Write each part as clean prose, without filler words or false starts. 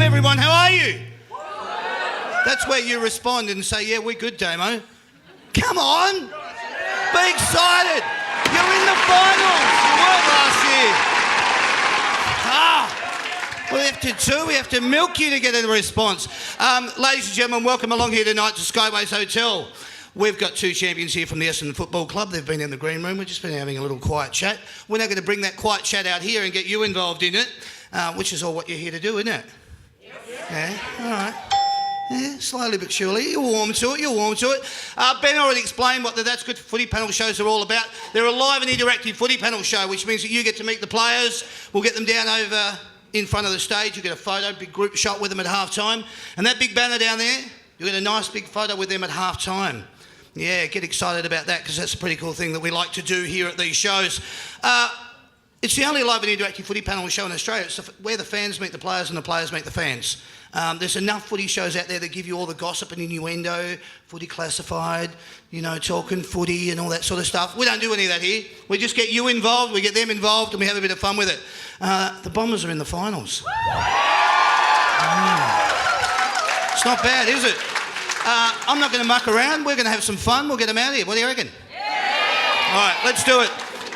Welcome everyone, how are you? That's where you respond and say, yeah, we're good, Damo. Come on, be excited. You're in the finals. You weren't last year. We have to milk you to get a response. Ladies and gentlemen, welcome along here tonight to Skyways Hotel. We've got two champions here from the Essendon Football Club. They've been in the green room. We've just been having a little quiet chat. We're now going to bring that quiet chat out here and get you involved in it, which is all what you're here to do, isn't it? Yeah, all right. Yeah, slowly but surely. You'll warm to it. Ben already explained what the That's Good for Footy panel shows are all about. They're a live and interactive footy panel show, which means that you get to meet the players. We'll get them down over in front of the stage. You get a photo, big group shot with them at half-time. And that big banner down there, you get a nice big photo with them at half-time. Yeah, get excited about that because that's a pretty cool thing that we like to do here at these shows. It's the only live and interactive footy panel show in Australia. It's where the fans meet the players and the players meet the fans. There's enough footy shows out there that give you all the gossip and innuendo, footy classified, you know, talking footy and all that sort of stuff. We don't do any of that here. We just get you involved, we get them involved, and we have a bit of fun with it. The Bombers are in the finals. It's not bad, is it? I'm not going to muck around. We're going to have some fun. We'll get them out of here. What do you reckon? Yeah. All right, let's do it.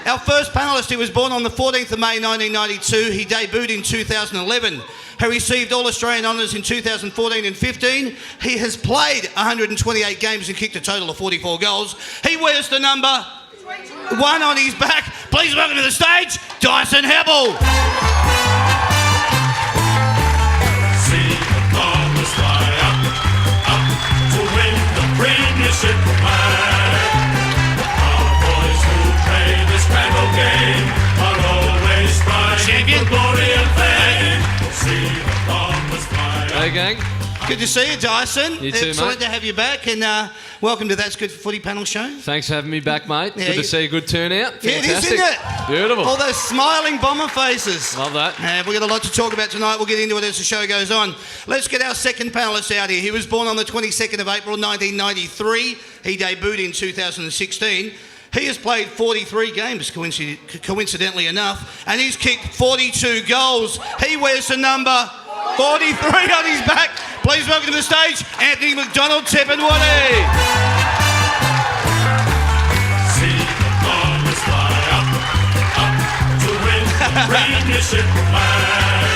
Our first panellist, he was born on the 14th of May 1992. He debuted in 2011. He received All-Australian honours in 2014 and 15. He has played 128 games and kicked a total of 44 goals. He wears the number 1 on his back. Please welcome to the stage, Dyson Hebel. Premiership flag. Our boys who play this scramble game are always striving for glory and fame. See the Bombers fly. Hey gang. Good to see you, Dyson. You too, Excellent mate. to have you back, and welcome to That's Good for Footy panel show. Thanks for having me back, mate. Yeah, Good to see a good turnout. Yeah, it is, Fantastic. isn't it? Beautiful. All those smiling Bomber faces. Love that. We've got a lot to talk about tonight. We'll get into it as the show goes on. Let's get our second panellist out here. He was born on the 22nd of April 1993. He debuted in 2016. He has played 43 games, coincidentally enough, and he's kicked 42 goals. He wears the number 43 on his back. Please welcome to the stage, Anthony McDonald Teppenwoody. See the Bombers fly up to win the premiership flag.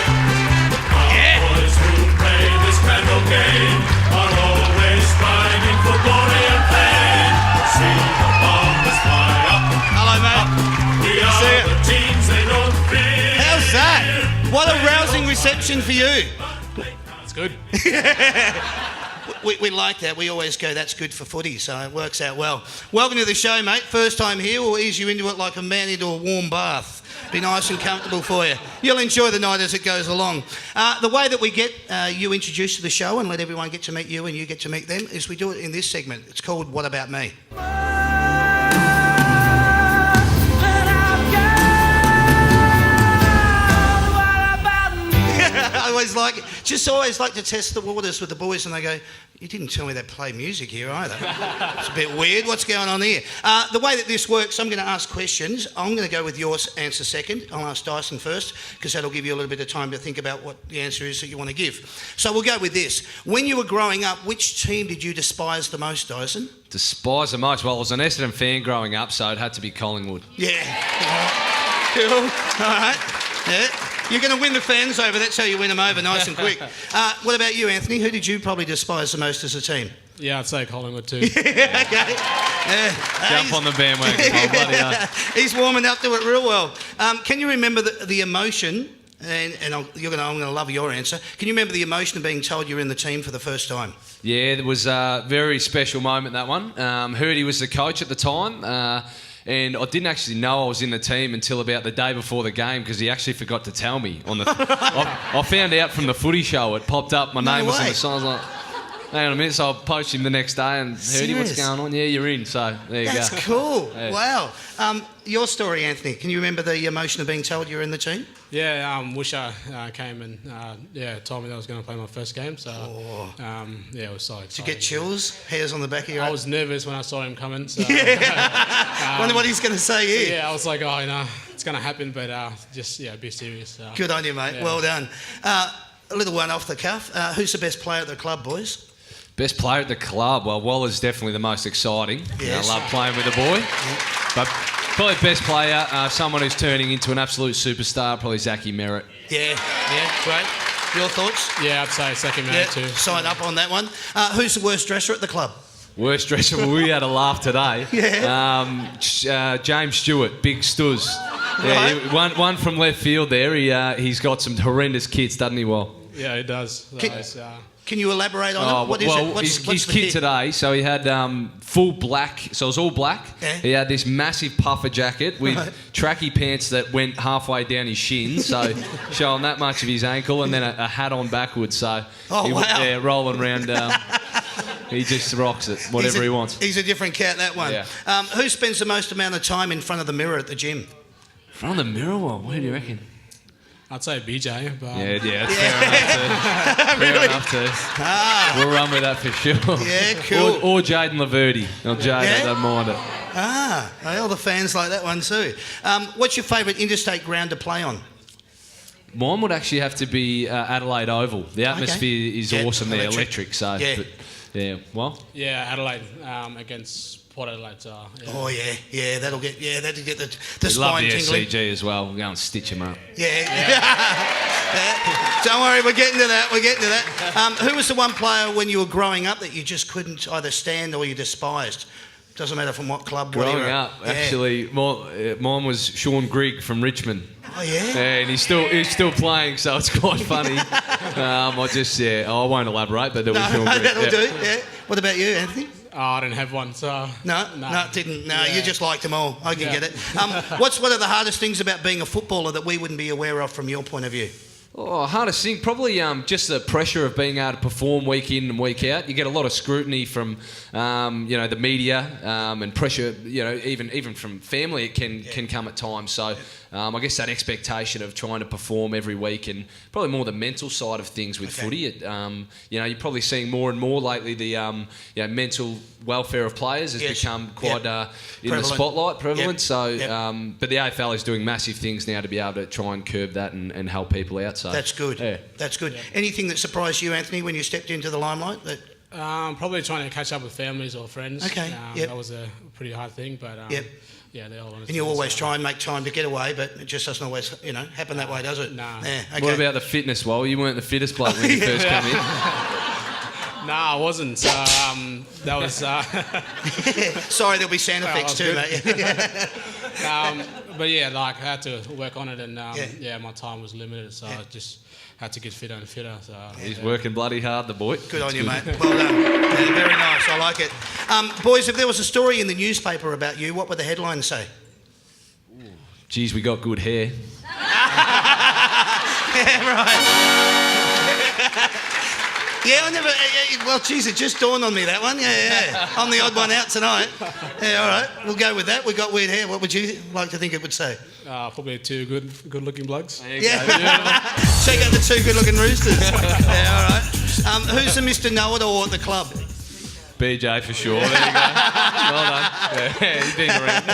Our boys who play this scramble game are always striving for glory and fame. See the Bombers fly up. Hello, mate. We are the teams they don't fear. How's that? What a rousing reception for you. That's good. We like that. We always go, that's good for footy, so it works out well. Welcome to the show, mate. First time here. We'll ease you into it like a man into a warm bath. Be nice and comfortable for you. You'll enjoy the night as it goes along. The way that we get you introduced to the show and let everyone get to meet you and you get to meet them is we do it in this segment. It's called What About Me? I always like to test the waters with the boys, and they go, you didn't tell me they play music here either. It's a bit weird. What's going on here? The way that this works, I'm going to ask questions. I'm going to go with your answer second. I'll ask Dyson first, because that'll give you a little bit of time to think about what the answer is that you want to give. So we'll go with this. When you were growing up, which team did you despise the most, Dyson? Despise the most? Well, I was an Essendon fan growing up, so it had to be Collingwood. Yeah. Cool. All right. Yeah. You're going to win the fans over. That's how you win them over, nice and quick. What about you, Anthony? Who did you probably despise the most as a team? Yeah, I'd say Collingwood too. Okay. Jump on the bandwagon. Oh, bloody hell. He's warming up to it real well. Can you remember the emotion? And I'm going to love your answer. Can you remember the emotion of being told you're in the team for the first time? Yeah, it was a very special moment, that one. Heard he was the coach at the time. And I didn't actually know I was in the team until about the day before the game because he actually forgot to tell me. I found out from the footy show. It popped up. My name was in the sign. I was like, hang on a minute. So I approached him the next day and heard what's going on. Yeah, you're in. So there you go. That's cool. Yeah. Wow. Your story, Anthony. Can you remember the emotion of being told you're in the team? Yeah, Wisher came and told me that I was going to play my first game. So it was so exciting. Did you get chills? Hairs on the back of your head? I was nervous when I saw him coming. So, Wonder what he's going to say here. Yeah, I was like, it's going to happen, but be serious. Good on you, mate. Yeah. Well done. a little one off the cuff. Who's the best player at the club, boys? Best player at the club? Well, Waller's definitely the most exciting. Yes. I love playing with the boy. But probably best player, someone who's turning into an absolute superstar, probably Zachy Merritt. Yeah, great. Your thoughts? Yeah, I'd say second man too. Sign up on that one. Who's the worst dresser at the club? Worst dresser? Well, we had a laugh today. James Stewart, big Stuz. Yeah, one from left field there. He's got some horrendous kits, doesn't he, Well? Yeah, he does. Can you elaborate on it? What is it? What's his the kit kit? today, so he had full black, so it was all black. Yeah. He had this massive puffer jacket with tracky pants that went halfway down his shins, so showing that much of his ankle, and then a hat on backwards, so rolling around. He just rocks it, whatever he wants. He's a different cat, that one. Yeah. Who spends the most amount of time in front of the mirror at the gym? In front of the mirror? Well, where do you reckon? I'd say BJ, but... That's fair enough too. We'll run with that for sure. Yeah, cool. Or Jaden Laverty. I don't mind it. All the fans like that one too. What's your favourite interstate ground to play on? Mine would actually have to be Adelaide Oval. The atmosphere is awesome there, electric. So, Yeah, Adelaide against Port Adelaide. that'll get the we love spine the tingling. SCG as well. We'll go and stitch him up. Don't worry, we're getting to that. Who was the one player when you were growing up that you just couldn't either stand or you despised? Doesn't matter from what club. Growing up, actually, mine was Sean Grigg from Richmond. Oh yeah. And he's still playing, so it's quite funny. I won't elaborate, but there was Sean Grigg. That'll do. Yeah. What about you, Anthony? I didn't have one, so... No, didn't. No, you just liked them all. I can get it. What's one of the hardest things about being a footballer that we wouldn't be aware of from your point of view? Oh, hardest thing, probably just the pressure of being able to perform week in and week out. You get a lot of scrutiny from, the media and pressure, even from family. It can come at times. So I guess that expectation of trying to perform every week and probably more the mental side of things with footy. You're probably seeing more and more lately the mental welfare of players has become quite in the spotlight, prevalent. So, but the AFL is doing massive things now to be able to try and curb that and help people out. So that's good. Yeah. That's good. Yeah. Anything that surprised you, Anthony, when you stepped into the limelight? Probably trying to catch up with families or friends. Okay. That was a pretty hard thing, but they all wanted. And you always try and make time to get away, but it just doesn't always, happen that way, does it? Nah. Yeah, okay. What about the fitness? Well, you weren't the fittest bloke when you first come in. Nah, I wasn't. That was. Sorry, there'll be sound effects too, mate. But I had to work on it, and my time was limited, so I just had to get fitter and fitter. So he's working bloody hard, the boy. Good on you, mate. Well done. Yeah, very nice. I like it. Boys, if there was a story in the newspaper about you, what would the headline say? Geez, we got good hair. Yeah, right. Yeah, I never... Well, geez, it just dawned on me, that one. Yeah. I'm the odd one out tonight. Yeah, all right. We'll go with that. We got weird hair. What would you like to think it would say? Probably two good-looking blokes. Yeah. Check out the two good-looking roosters. Yeah, all right. Who's the Mr. Know-It-All at the club? BJ for sure. There you go. Well done. Yeah, he's been around.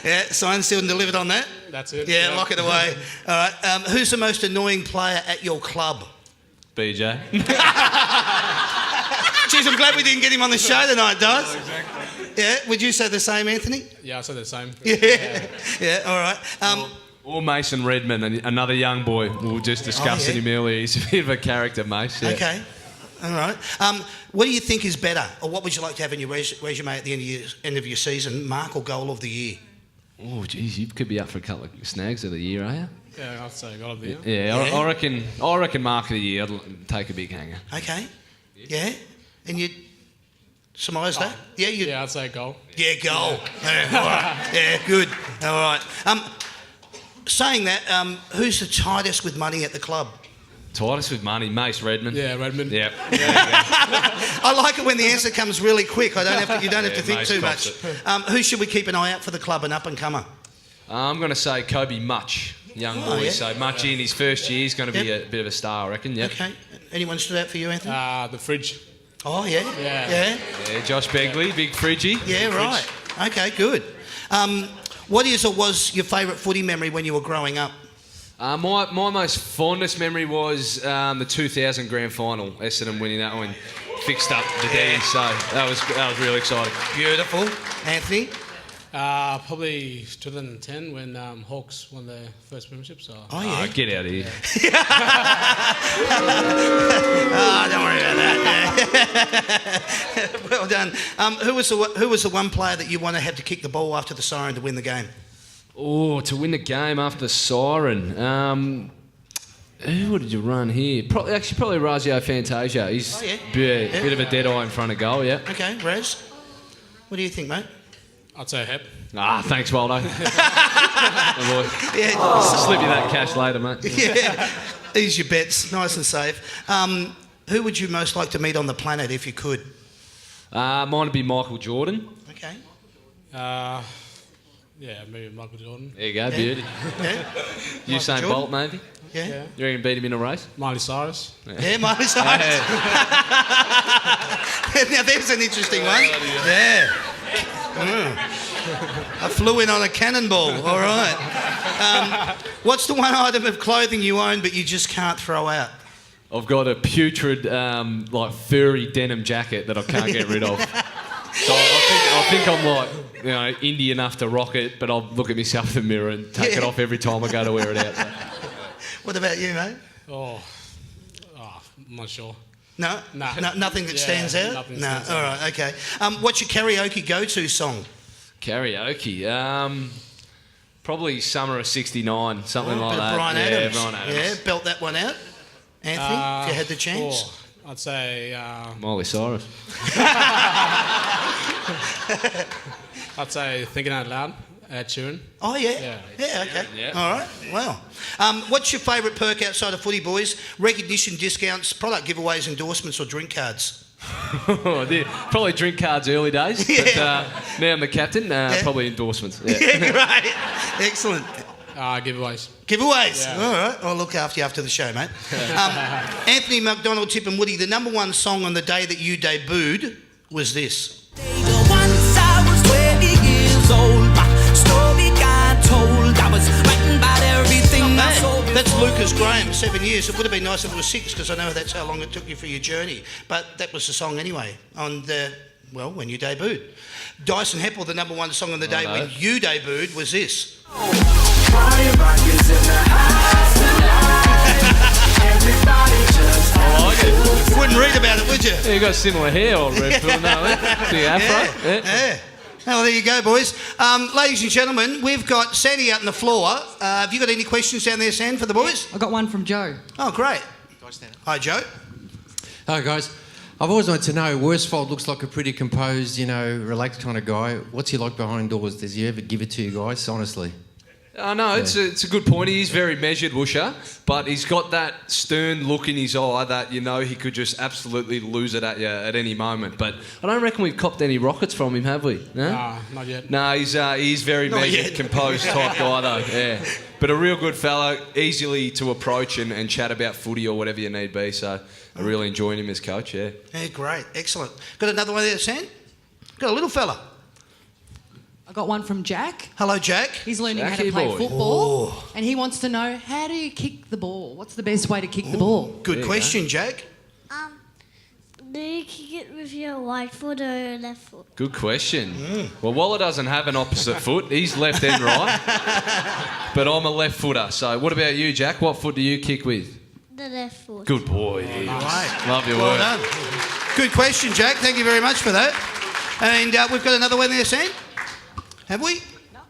Yeah, signed, sealed and delivered on that? That's it. Yeah, lock it away. All right. Who's the most annoying player at your club? BJ. Jeez, I'm glad we didn't get him on the show tonight, Daz. Exactly. Yeah, would you say the same, Anthony? Yeah, I said the same. Yeah, all right. Or Mason Redmond, another young boy. We were just discussing him earlier. He's a bit of a character, mate. Yeah. Okay, all right. What do you think is better, or what would you like to have in your resume at the end of your season, mark or goal of the year? Oh, geez, you could be up for a couple of snags of the year, are you? Yeah, I'd say goal of the year. Yeah. I reckon mark of the year. I'd take a big hanger. Okay. Yeah. And you'd surmise that? Yeah, I'd say goal. Yeah, goal. Yeah, all right. Yeah, good. All right. Saying that, who's the tightest with money at the club? Tightest with money, Mace Redmond. Yeah, Redmond. Yep. I like it when the answer comes really quick. You don't have to think Mace too much. Who should we keep an eye out for the club, an up-and-comer? I'm going to say Kobe Much, young boy. Yeah. So Much in his first year, he's going to be a bit of a star, I reckon. Yep. Okay. Anyone stood out for you, Anthony? The fridge. Oh, yeah. Yeah. Yeah, Josh Begley, big fridgie. Yeah, right. Okay, good. What is or was your favourite footy memory when you were growing up? My most fondest memory was the 2000 grand final, Essendon winning that one, fixed up the D. So that was really exciting. Beautiful. Anthony? Probably 2010 when Hawks won their first premiership. So. Oh, yeah. Get out of here. Don't worry about that. Well done. Who was the one player that you want to have to kick the ball after the siren to win the game? Oh, to win the game after the siren. Who did you run here? Probably Razio Fantasia. He's a bit of a dead eye in front of goal, yeah. Okay, Raz, what do you think, mate? I'd say Hep. Thanks, Waldo. Yeah. Slip you that cash later, mate. Yeah. Ease your bets, nice and safe. Who would you most like to meet on the planet if you could? Mine would be Michael Jordan. Okay. Yeah, maybe Michael Jordan. There you go, beauty. Yeah. Usain Jordan? Bolt, maybe. Yeah. You reckon beat him in a race? Miley Cyrus. Yeah, Miley Cyrus. Now there's an interesting one. Yeah. I flew in on a cannonball. All right. What's the one item of clothing you own but you just can't throw out? I've got a putrid, furry denim jacket that I can't get rid of. So I think I'm indie enough to rock it, but I'll look at myself in the mirror and take it off every time I go to wear it out. So. What about you, mate? I'm not sure. No? Nah. Nothing that stands out? Nothing No. stands All out. right, okay. What's your karaoke go-to song? Karaoke. Probably Summer of '69, something like Bit of that. Bryan yeah, Adams. Bryan Adams. Yeah, belt that one out. Anthony, if you had the chance. I'd say Miley Cyrus. I'd say Thinking Out Loud. Sheeran. Oh, yeah? Yeah, okay. Yeah. All right, well. What's your favourite perk outside of footy, boys? Recognition, discounts, product giveaways, endorsements or drink cards? Probably drink cards early days, but now I'm the captain, probably endorsements. Yeah. Yeah, great. Excellent. Giveaways. Giveaways. Yeah. All right, I'll look after you after the show, mate. Anthony, McDonald, Tip and Woody, the number one song on the day that you debuted was this. Once I was 20 years old, my story got told. I was writing about everything I saw before. That's Lucas Graham, 7 years. It would have been nice if it was 6 because I know that's how long it took you for your journey. But that was the song anyway when you debuted. Dyson Heppel, the number one song on the day when you debuted was this. I like it. You wouldn't read about it, would you? Yeah, you got similar hair, old Red Pill. The afro. Yeah. Well, there you go, boys. Ladies and gentlemen, we've got Sandy out on the floor. Have you got any questions down there, Sand, for the boys? I got one from Joe. Oh, great. Hi, Joe. Hi guys. I've always wanted to know, Worsfold looks like a pretty composed, relaxed kind of guy. What's he like behind doors? Does he ever give it to you guys, honestly? No, it's a good point. He's very measured, Woosha, but he's got that stern look in his eye that he could just absolutely lose it at you at any moment. But I don't reckon we've copped any rockets from him, have we? No? Not yet. No, he's very measured, composed type guy though. Yeah, but a real good fellow, easily to approach and chat about footy or whatever you need be. So I really enjoyed him as coach. Yeah. Yeah, great, excellent. Got another one there, Sand? Got a little fella. I got one from Jack. Hello, Jack. He's learning how Jackie to play boy. football, and he wants to know, how do you kick the ball? What's the best way to kick the ball? Good question, Jack. Do you kick it with your right foot or your left foot? Good question. Well, Waller doesn't have an opposite foot. He's left and right. But I'm a left footer. So what about you, Jack? What foot do you kick with? The left foot. Good boy. Right. Love your Well work. done. Good question, Jack. Thank you very much for that. And we've got another one there, Sam. Have we? No.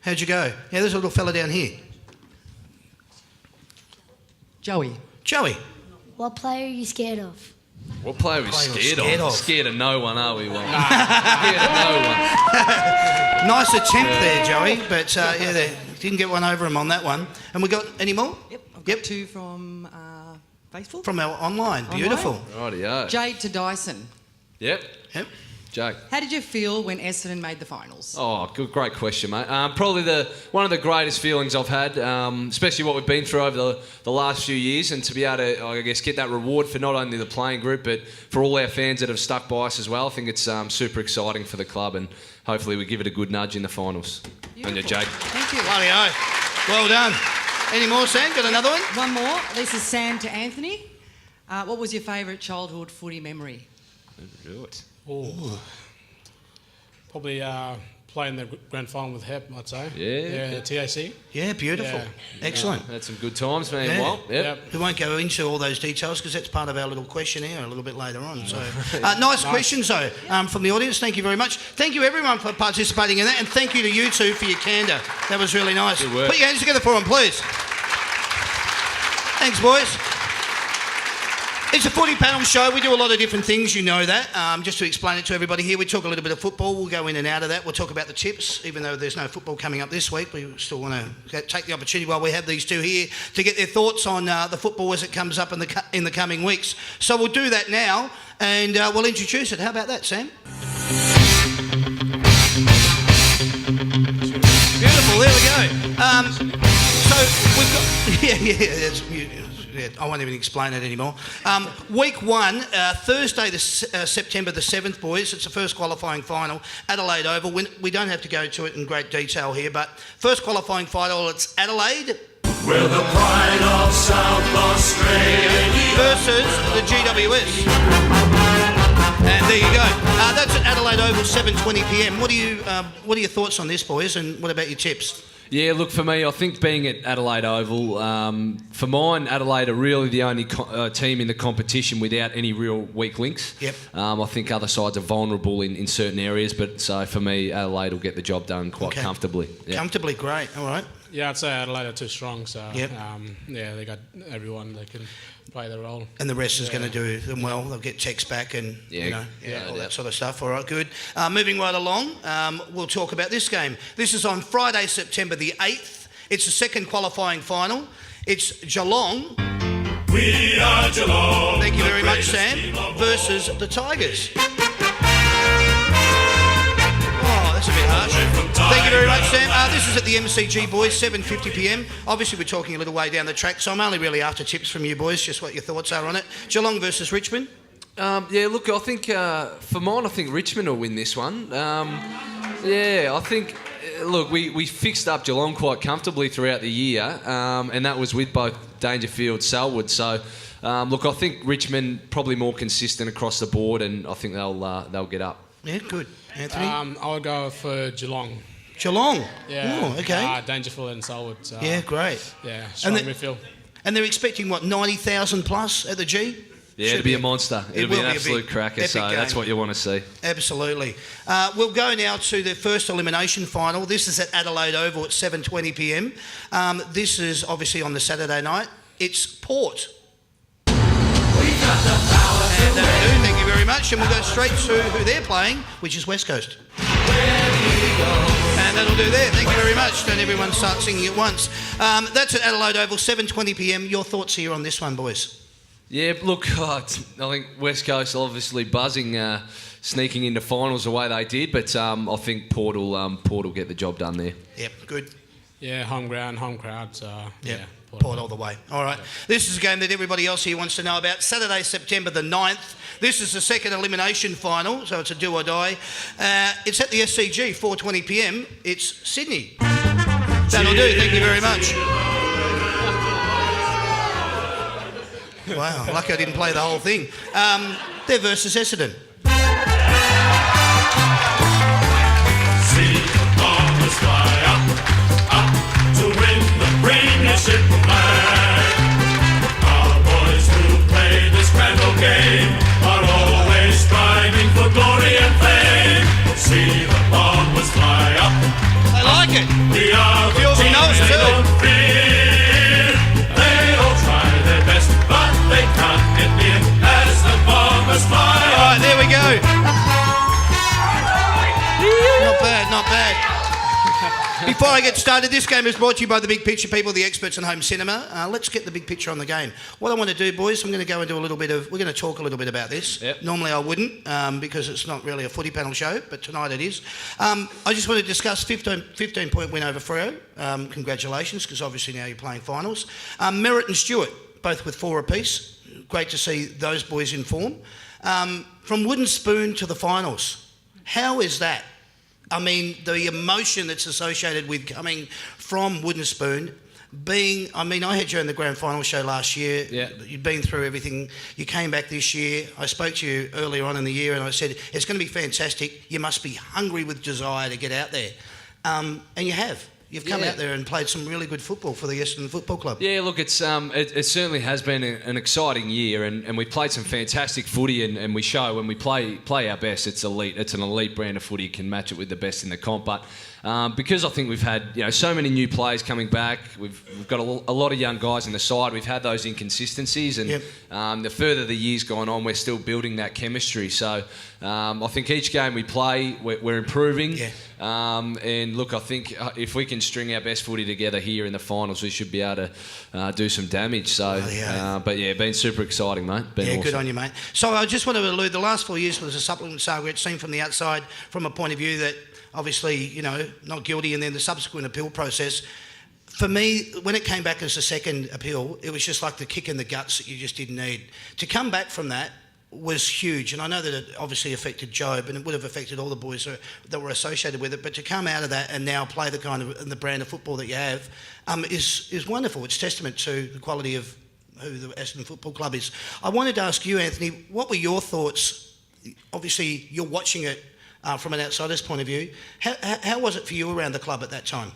How'd you go? Yeah, there's a little fella down here. Joey. Joey. What player are you scared of? What player are we scared scared of? of? Scared of no one, are we? Well, scared of no one. Nice attempt there, Joey. But they didn't get one over him on that one. And we got any more? Yep. I've got two from Facebook. From our online. Beautiful. Rightio. Jade to Dyson. Yep. Jake. How did you feel when Essendon made the finals? Oh, great question, mate. Probably one of the greatest feelings I've had, especially what we've been through over the last few years, and to be able to, I guess, get that reward for not only the playing group, but for all our fans that have stuck by us as well. I think it's super exciting for the club, and hopefully we give it a good nudge in the finals. Beautiful. And you, Jake. Thank you. Bloody-o. Well done. Any more, Sam? Got another one? One more. This is Sam to Anthony. What was your favourite childhood footy memory? Do it. Probably playing the grand final with Hep, I'd say. Yeah. The TAC. Yeah, beautiful. Yeah. Excellent. Had some good times, man. Yeah. Well, yep. Yep. We won't go into all those details because that's part of our little questionnaire a little bit later on. So, nice questions though from the audience. Thank you very much. Thank you everyone for participating in that, and thank you to you two for your candour. That was really nice. Good work. Put your hands together for them, please. Thanks, boys. It's a footy panel show. We do a lot of different things, you know that. Just to explain it to everybody here, we talk a little bit of football. We'll go in and out of that. We'll talk about the tips. Even though there's no football coming up this week, we still want to take the opportunity while we have these two here to get their thoughts on the football as it comes up in the coming weeks. So we'll do that now, and we'll introduce it. How about that, Sam? Beautiful. There we go. So we've got I won't even explain it anymore. Week 1, Thursday, September the 7th, boys. It's the first qualifying final, Adelaide Oval. We don't have to go to it in great detail here, but first qualifying final, it's Adelaide. We're the pride of South Australia. Versus the GWS. And there you go. That's at Adelaide Oval, 7:20 p.m. What are your thoughts on this, boys? And what about your tips? Yeah, look, for me, I think being at Adelaide Oval, for mine, Adelaide are really the only team in the competition without any real weak links. Yep. I think other sides are vulnerable in certain areas, but so for me, Adelaide will get the job done quite comfortably. Yeah. Comfortably, great. All right. Yeah, I'd say Adelaide are too strong, so Yep. they got everyone that can play their role. And the rest is going to do them well. They'll get Tex back and all that sort of stuff. All right, good. Moving right along, we'll talk about this game. This is on Friday, September the 8th. It's the second qualifying final. It's Geelong. We are Geelong. Thank you very the much, greatest Sam. team of all. Versus the Tigers. Oh, that's a bit harsh. Thank you very much, Sam. This is at the MCG, boys, 7:50 p.m. Obviously, we're talking a little way down the track, so I'm only really after tips from you boys, just what your thoughts are on it. Geelong versus Richmond. Yeah, look, I think for mine, I think Richmond will win this one. I think, look, we fixed up Geelong quite comfortably throughout the year, and that was with both Dangerfield, Selwood. So, look, I think Richmond probably more consistent across the board, and I think they'll get up. Yeah, good. Anthony? I would go for Geelong. Geelong? Yeah. Oh, okay. Dangerfield and Selwood. So, Yeah, great. Yeah, strong midfield. And they're expecting, 90,000 plus at the G? Yeah, it'll be a monster. It'll be an absolute cracker, so that's what you want to see. Absolutely. We'll go now to the first elimination final. This is at Adelaide Oval at 7:20 p.m. This is obviously on the Saturday night. It's Port. And that'll do, thank you very much. And we'll go straight to who they're playing, which is West Coast. And that'll do there. Thank you very much. Don't everyone start singing at once. That's at Adelaide Oval, 7:20 p.m. Your thoughts here on this one, boys? Yeah, look, I think West Coast obviously buzzing, sneaking into finals the way they did, but I think Port will get the job done there. Yep, good. Yeah, home ground, home crowd. So yeah. Port all the way. All right. This is a game that everybody else here wants to know about. Saturday, September the 9th. This is the second elimination final, so it's a do or die. It's at the SCG, 4:20 p.m. It's Sydney. That'll do. Thank you very much. Wow, lucky I didn't play the whole thing. They're versus Essendon. See the bombers fly up, up to win the premiership flag. Our boys who play this grand old game are always striving for glory and fame. See the bombers fly up. I like it. We are the team they don't fear. They all try their best, but they can't get near as the bombers fly up. All right, there we go. Not bad, not bad. Before I get started, this game is brought to you by the Big Picture people, the experts in home cinema. Let's get the big picture on the game. What I want to do, boys, I'm going to go into we're going to talk a little bit about this. Yep. Normally I wouldn't, because it's not really a footy panel show, but tonight it is. I just want to discuss 15-point win over Freo. Congratulations, because obviously now you're playing finals. Merritt and Stewart, both with 4 apiece. Great to see those boys in form. From wooden spoon to the finals. How is that? I mean, the emotion that's associated with coming from wooden spoon I had you in the grand final show last year. Yeah. You'd been through everything. You came back this year. I spoke to you earlier on in the year and I said, it's going to be fantastic. You must be hungry with desire to get out there. And you have. You've come out there and played some really good football for the Essendon Football Club. Yeah, look, it certainly has been an exciting year, and we've played some fantastic footy, and we show when we play our best, it's elite. It's an elite brand of footy. You can match it with the best in the comp, but because I think we've had so many new players coming back, we've got a lot of young guys in the side. We've had those inconsistencies, and the further the year's gone on, we're still building that chemistry. So I think each game we play, we're improving. Yeah. And look, I think if we can string our best footy together here in the finals, we should be able to do some damage. So, but yeah, been super exciting, mate. Awesome. Good on you, mate. So I just want to allude, the last 4 years was a supplement saga. It seemed from the outside, from a point of view that obviously, not guilty, and then the subsequent appeal process. For me, when it came back as a second appeal, it was just like the kick in the guts that you just didn't need. To come back from that was huge, and I know that it obviously affected Job, and it would have affected all the boys that were associated with it, but to come out of that and now play the kind of the brand of football that you have is wonderful. It's testament to the quality of who the Essendon Football Club is. I wanted to ask you, Anthony, what were your thoughts? Obviously, you're watching it from an outsider's point of view. How was it for you around the club at that time?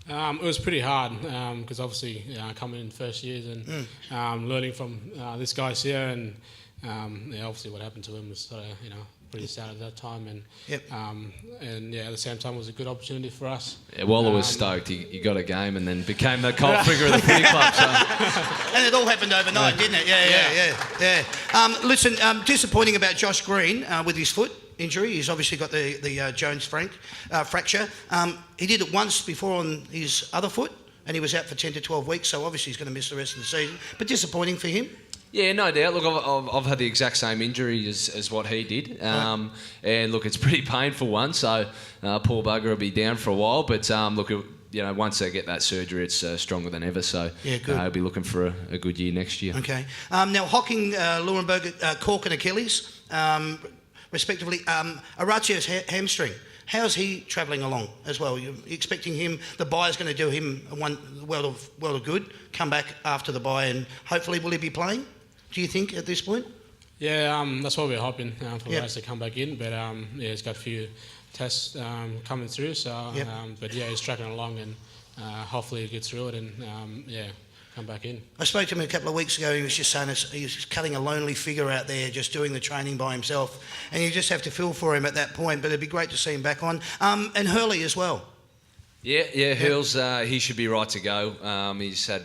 It was pretty hard because obviously coming in first years and learning from this guy's here, and obviously what happened to him was pretty sad at that time, and at the same time it was a good opportunity for us. Yeah, Waller was stoked. He got a game and then became the cold figure of the footy club. So. And it all happened overnight, didn't it? Yeah. Listen, disappointing about Josh Green with his foot injury. He's obviously got the Jones fracture. He did it once before on his other foot, and he was out for 10 to 12 weeks, so obviously he's going to miss the rest of the season. But disappointing for him. Yeah, no doubt. Look, I've had the exact same injury as what he did. And look, it's a pretty painful one, so poor bugger will be down for a while. But look, once they get that surgery, it's stronger than ever. So he'll be looking for a good year next year. Okay. Now, Hocking, Laurenberg, Cork and Achilles, respectively. Arachio's hamstring. How's he travelling along as well? You're expecting him, the bye's going to do him one world of good, come back after the bye, and hopefully will he be playing, do you think, at this point? Yeah, that's what we're hoping for Rice to come back in, but he's got a few tests coming through, so but he's tracking along, and hopefully he gets through it, and come back in. I spoke to him a couple of weeks ago. He was just saying he's cutting a lonely figure out there, just doing the training by himself, and you just have to feel for him at that point. But it'd be great to see him back on. And Hurley as well. Yeah. Hurls, he should be right to go. He's had.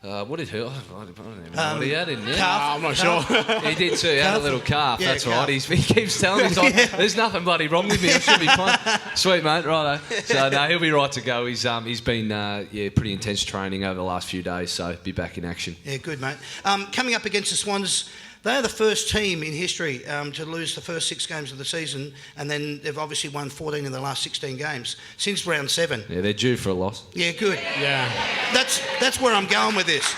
What did Hurl? I don't even know what he had in there. Calf. I'm not sure. He did too. He had a little calf. Yeah, that's calf. right. He keeps telling me, there's nothing bloody wrong with me. I should be fine. Sweet, mate. Righto. So, no, he'll be right to go. He's been pretty intense training over the last few days, so be back in action. Yeah, good, mate. Coming up against the Swans, they are the first team in history to lose the first 6 games of the season, and then they've obviously won 14 in the last 16 games since round 7. Yeah, they're due for a loss. Yeah, good. Yeah. That's where I'm going with this.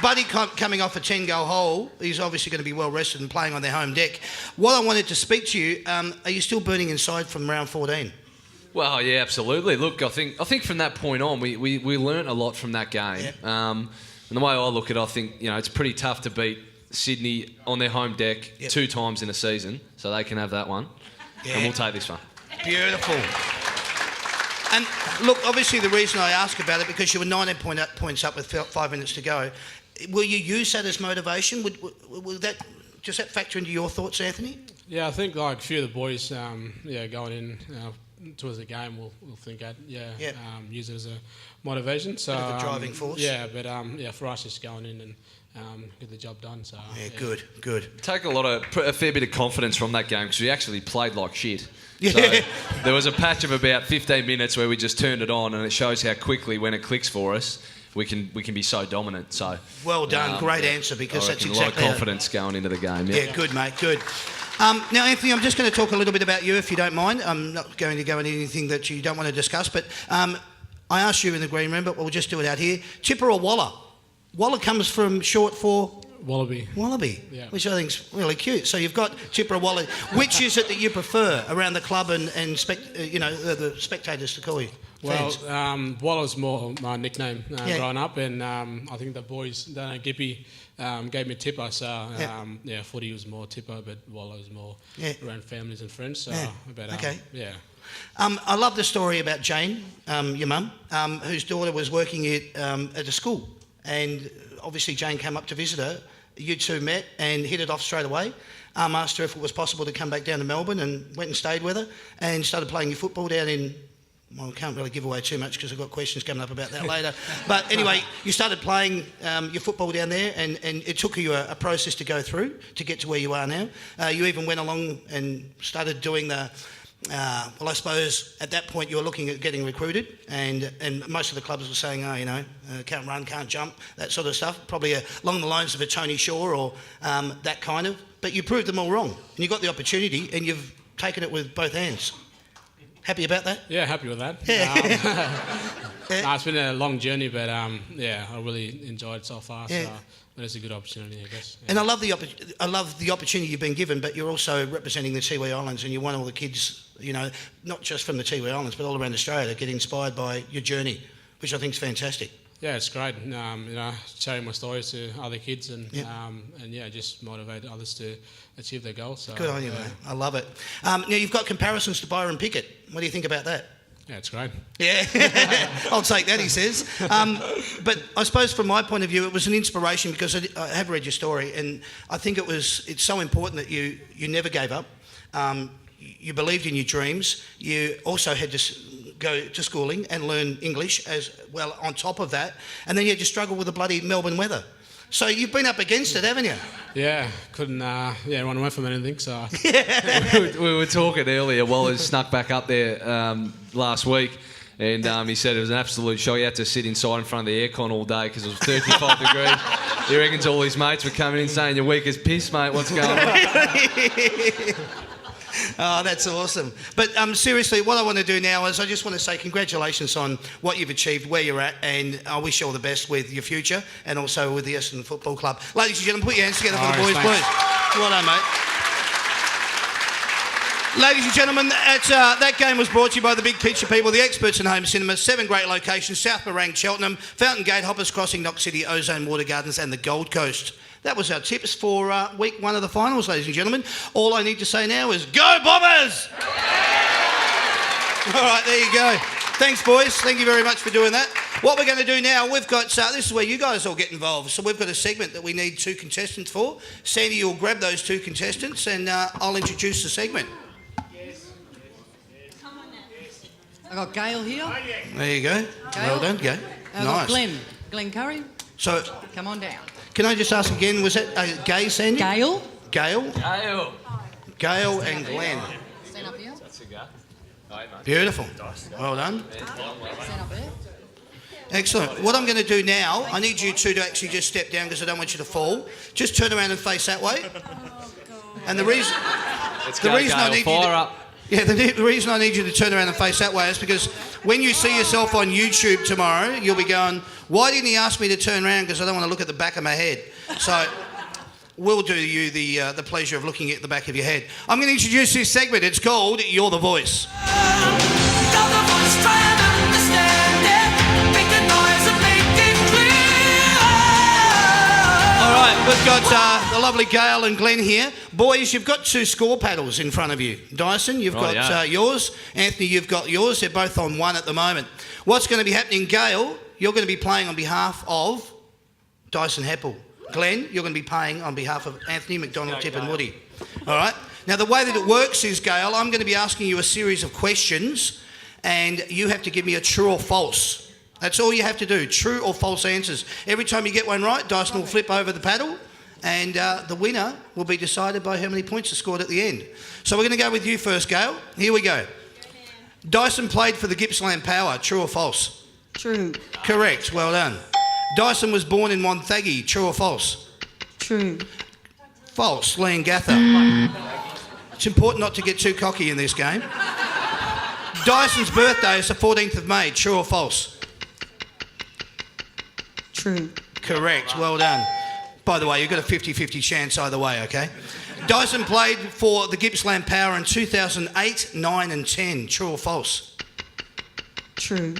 Buddy coming off a 10-goal hole, he's obviously going to be well rested and playing on their home deck. What I wanted to speak to you, are you still burning inside from round 14? Well, yeah, absolutely. Look, I think from that point on, we learnt a lot from that game. Yeah. And the way I look at it, I think it's pretty tough to beat Sydney on their home deck 2 times in a season, so they can have that one, and we'll take this one. Beautiful. And look, obviously the reason I ask about it, because you were 19 points up with 5 minutes to go. Will you use that as motivation? Does that factor into your thoughts, Anthony? Yeah, I think like a few of the boys, going in towards the game, we'll think use it as a motivation. So bit of a driving force. Yeah, but for us, just going in and get the job done. So good. Take a fair bit of confidence from that game because we actually played like shit. Yeah. So there was a patch of about 15 minutes where we just turned it on, and it shows how quickly, when it clicks for us, we can be so dominant. So well done, great answer, because that's exactly a lot of confidence going into the game. Yeah, good, mate, good. Now, Anthony, I'm just going to talk a little bit about you, if you don't mind. I'm not going to go into anything that you don't want to discuss, but I asked you in the green room, but we'll just do it out here. Chipper or Waller? Waller comes from short for Wallaby. Wallaby, Yeah. which I think is really cute. So you've got Chipra Wallaby. Which is it that you prefer around the club and the spectators to call you? Well, Fans? Waller's more my nickname Yeah. growing up, and I think the boys, Dan and Gippy, gave me Tipper, so Footy was more Tipper, but Waller was more around families and friends. So, Okay. I love the story about Jane, your mum, whose daughter was working at a school, and obviously Jane came up to visit her. You two met and hit it off straight away. Asked her if it was possible to come back down to Melbourne, and went and stayed with her and started playing your football down in. Well, I can't really give away too much because I've got questions coming up about that later. But anyway, you started playing your football down there, and it took you a process to go through to get to where you are now. You even went along and started doing the. I suppose at that point you were looking at getting recruited, and most of the clubs were saying, can't run, can't jump, that sort of stuff. Probably along the lines of a Tony Shaw or that kind of. But you proved them all wrong, and you got the opportunity, and you've taken it with both hands. Happy about that? Yeah, happy with that. It's been a long journey, but I really enjoyed it so far. Yeah. So, but it's a good opportunity, I guess. Yeah. And I love the opportunity you've been given, but you're also representing the Tiwi Islands, and you want all the kids, not just from the Tiwi Islands, but all around Australia, to get inspired by your journey, which I think is fantastic. Yeah, it's great. Sharing my stories to other kids and just motivate others to achieve their goals. So, Good on you, mate. I love it. Now, you've got comparisons to Byron Pickett. What do you think about that? Yeah, it's great. Yeah, I'll take that, he says. But I suppose from my point of view, it was an inspiration because I have read your story, and I think it's so important that you never gave up. You believed in your dreams. You also had to go to schooling and learn English as well on top of that, and then you had to struggle with the bloody Melbourne weather. So you've been up against it, haven't you? Yeah, couldn't run away from anything. So We were talking earlier. Waller snuck back up there last week, and he said it was an absolute shock. He had to sit inside in front of the aircon all day because it was 35 degrees. He reckons all his mates were coming in saying, "You're weak as piss, mate. What's going on?" Oh, that's awesome. But seriously, what I want to do now is I just want to say congratulations on what you've achieved, where you're at, and I wish you all the best with your future and also with the Essendon Football Club. Ladies and gentlemen, put your hands together for the boys, please. Well done, mate. Ladies and gentlemen, that game was brought to you by the Big Picture people, the experts in home cinema, 7 great locations: South Morang, Cheltenham, Fountain Gate, Hoppers Crossing, Knox City, Ozone Water Gardens and the Gold Coast. That was our tips for week 1 of the finals, ladies and gentlemen. All I need to say now is go Bombers! All right, there you go. Thanks, boys. Thank you very much for doing that. What we're going to do now, we've got, this is where you guys all get involved. So we've got a segment that we need 2 contestants for. Sandy, you'll grab those 2 contestants and I'll introduce the segment. I got Gail here. There you go. Gail. Well done, Gail. I got Glenn Curry. So, Come on down. can I just ask again, was that Gay, Sandy? Gail. Gail? Gail. Gail and Glenn. Stand up here. That's a go. Hey, mate. Beautiful. Well done. Stand up there. Excellent. What I'm going to do now, I need you two to actually just step down because I don't want you to fall. Just turn around and face that way. And the reason, Let's the go, reason I Gail. need Fire you to, up. yeah, the reason I need you to turn around and face that way is because when you see yourself on YouTube tomorrow, you'll be going, "Why didn't he ask me to turn around? Because I don't want to look at the back of my head." So we'll do you the pleasure of looking at the back of your head. I'm going to introduce this segment. It's called You're the Voice. All right, we've got the lovely Gail and Glenn here. Boys, you've got 2 score paddles in front of you. Dyson, you've got yours. Anthony, you've got yours. They're both on 1 at the moment. What's going to be happening, Gail, you're going to be playing on behalf of Dyson Heppel. Glenn, you're going to be playing on behalf of Anthony, McDonald, Tip and Woody. All right? Now, the way that it works is, Gail, I'm going to be asking you a series of questions and you have to give me a true or false. That's all you have to do, true or false answers. Every time you get one right, Dyson will flip over the paddle and the winner will be decided by how many points are scored at the end. So we're going to go with you first, Gail. Here we go. Dyson played for the Gippsland Power, true or false? True. Correct, well done. Dyson was born in Wonthaggi, true or false? True. False, Leongatha. It's important not to get too cocky in this game. Dyson's birthday is the 14th of May, true or false? True. Correct, well done. By the way, you've got a 50-50 chance either way, okay? Dyson played for the Gippsland Power in 2008, 9 and 10. True or false? True.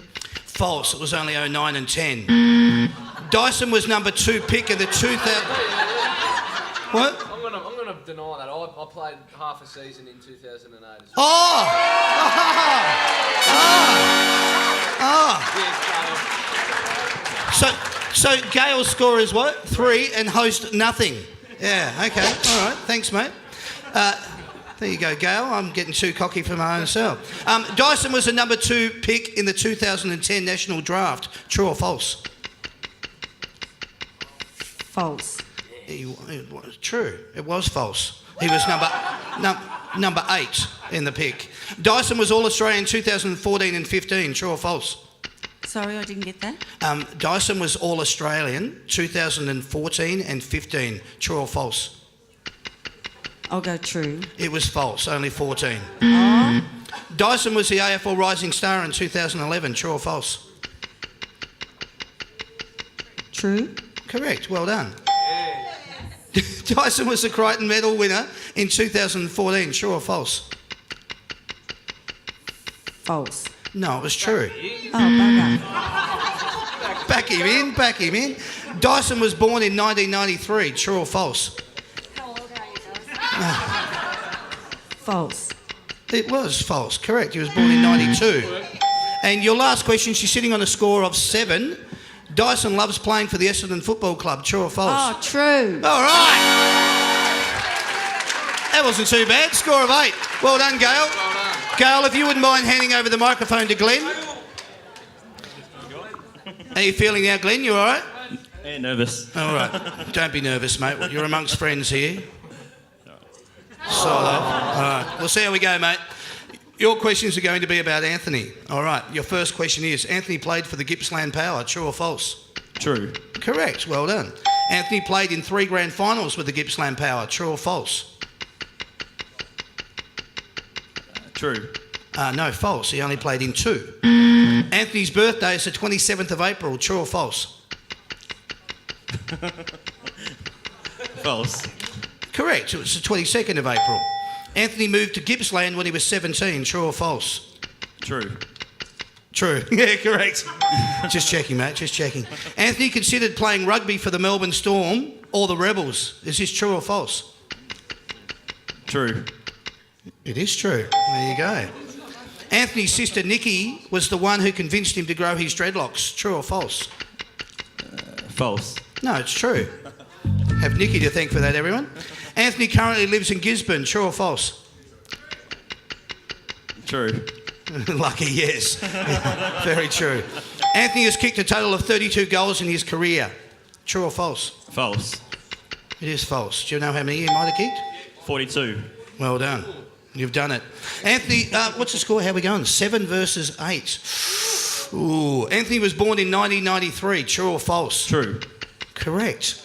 False. It was only 09 and 10. Dyson was number 2 pick in the 2000... What? I'm gonna deny that. I played half a season in 2008. So Gale's score is what? 3 and host nothing. Yeah, okay. All right. Thanks, mate. There you go, Gale. I'm getting too cocky for my own self. Dyson was the number 2 pick in the 2010 National Draft. True or false? False. True. It was false. He was number 8 in the pick. Dyson was All-Australian 2014 and 15. True or false? Sorry, I didn't get that. Dyson was All-Australian 2014 and 15. True or false? I'll go true. It was false, only 14. Oh. Dyson was the AFL Rising Star in 2011. True or false? True. Correct, well done. Dyson was the Crichton Medal winner in 2014. True or false? False. No, it was true. Oh, bugger. Back him in. Dyson was born in 1993. True or false? False. It was false, correct. He was born in 92. And your last question, she's sitting on a score of 7. Dyson loves playing for the Essendon Football Club. True or false? Oh, true. All right. That wasn't too bad. Score of 8. Well done, Gail. Gail, if you wouldn't mind handing over the microphone to Glenn. How are you feeling now, Glenn? You all right? Yeah, nervous. All right. Don't be nervous, mate. You're amongst friends here. Solo. All right. We'll see how we go, mate. Your questions are going to be about Anthony. All right. Your first question is, Anthony played for the Gippsland Power. True or false? True. Correct. Well done. Anthony played in 3 grand finals with the Gippsland Power. True or false? True. No, false. He only played in 2. Anthony's birthday is the 27th of April. True or false? False. Correct. It was the 22nd of April. Anthony moved to Gippsland when he was 17. True or false? True. True. Yeah, correct. Just checking, mate. Just checking. Anthony considered playing rugby for the Melbourne Storm or the Rebels. Is this true or false? True. It is true. There you go. Anthony's sister Nikki was the one who convinced him to grow his dreadlocks. True or false? False. No, it's true. Have Nikki to thank for that, everyone. Anthony currently lives in Gisborne. True or false? True. Lucky, yes. Very true. Anthony has kicked a total of 32 goals in his career. True or false? False. It is false. Do you know how many he might have kicked? 42. Well done. You've done it. Anthony, what's the score? How are we going? 7 versus 8. Ooh. Anthony was born in 1993. True or false? True. Correct.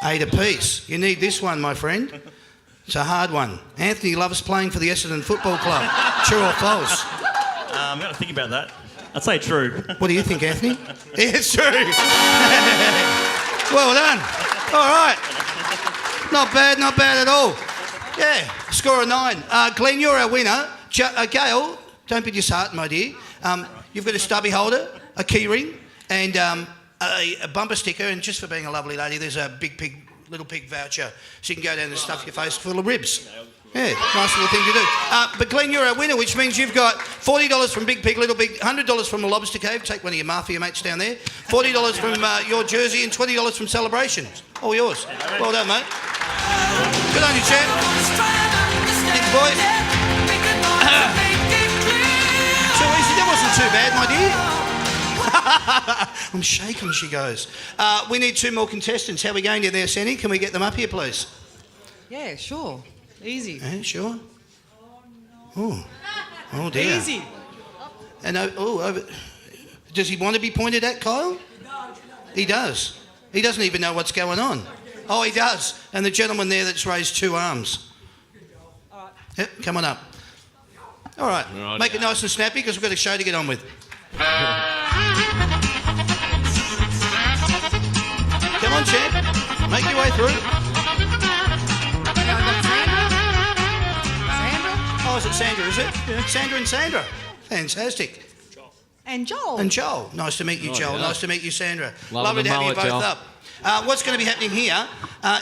8 apiece. You need this one, my friend. It's a hard one. Anthony loves playing for the Essendon Football Club. True or false? I'm going to think about that. I'd say true. What do you think, Anthony? Yeah, it's true. Well done. All right. Not bad at all. Yeah, score of 9. Glenn, you're our winner. Gail, don't be disheartened, my dear. You've got a stubby holder, a key ring, and a bumper sticker. And just for being a lovely lady, there's a big pig, little pig voucher, so you can go down and stuff your face full of ribs. Yeah, nice little thing to do. But Glenn, you're our winner, which means you've got $40 from Big Pig, Little Pig, $100 from the Lobster Cave. Take one of your mafia mates down there. $40 from your jersey and $20 from Celebration. All yours. Well done, mate. Good on you, champ. Thanks, boys. Too easy. That wasn't too bad, my dear. I'm shaking, she goes. We need 2 more contestants. How are we going there, Sandy? Can we get them up here, please? Yeah, sure. Easy. Yeah, sure. Oh dear. Easy. And does he want to be pointed at, Kyle? He does. He doesn't even know what's going on. Oh, he does. And the gentleman there that's raised 2 arms. All right. Yep, come on up. All right. Make it nice and snappy because we've got a show to get on with. Come on, champ. Make your way through. Oh, is it Sandra, is it? Yeah. Sandra and Sandra. Fantastic. And Joel. And Joel. Nice to meet you, Joel. yeah. Nice to meet you, Sandra. Lovely Lovely to have you mullet, both Joel. up. What's going to be happening here,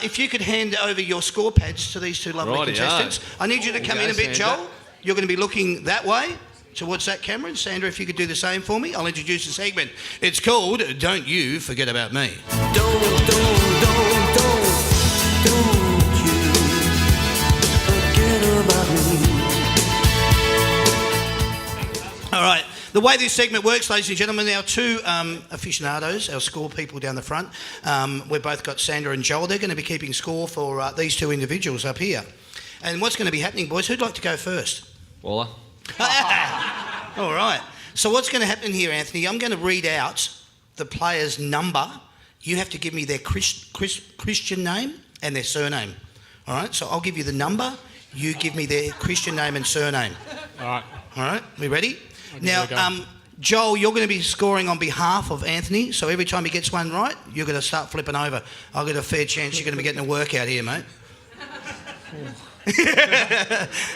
if you could hand over your score pads to these two lovely Rightio. contestants. I need you to come in a bit, Sandra. Joel. You're going to be looking that way, towards that camera. And Sandra, if you could do the same for me, I'll introduce the segment. It's called Don't You Forget About Me. Don't you forget about me. All right. The way this segment works, ladies and gentlemen, our two aficionados, our score people down the front, we've both got Sandra and Joel. They're going to be keeping score for these two individuals up here. And what's going to be happening, boys? Who'd like to go first? Waller. All right. So what's going to happen here, Anthony? I'm going to read out the player's number. You have to give me their Christian name and their surname. All right? So I'll give you the number. You give me their Christian name and surname. All right. All right? We ready? Okay, Now, here we go. Joel, you're going to be scoring on behalf of Anthony. So every time he gets one right, you're going to start flipping over. I've got a fair chance you're going to be getting a workout here, mate.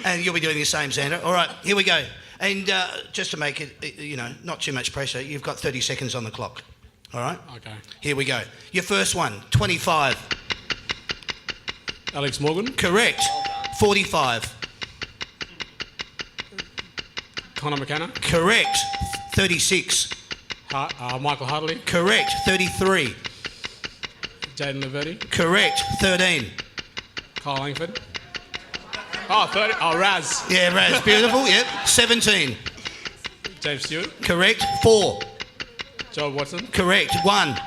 And you'll be doing the same, Sandra. All right, here we go. And just to make it, not too much pressure, you've got 30 seconds on the clock. All right? Okay. Here we go. Your first one, 25. Alex Morgan. Correct. 45. Connor McKenna. Correct. 36. Michael Hartley. Correct. 33. Jaden Laverty. Correct. 13. Kyle Langford. Oh, 30. Oh, Raz. Yeah, Raz, beautiful. Yep. 17. James Stewart. Correct. 4. Joel Watson. Correct. 1.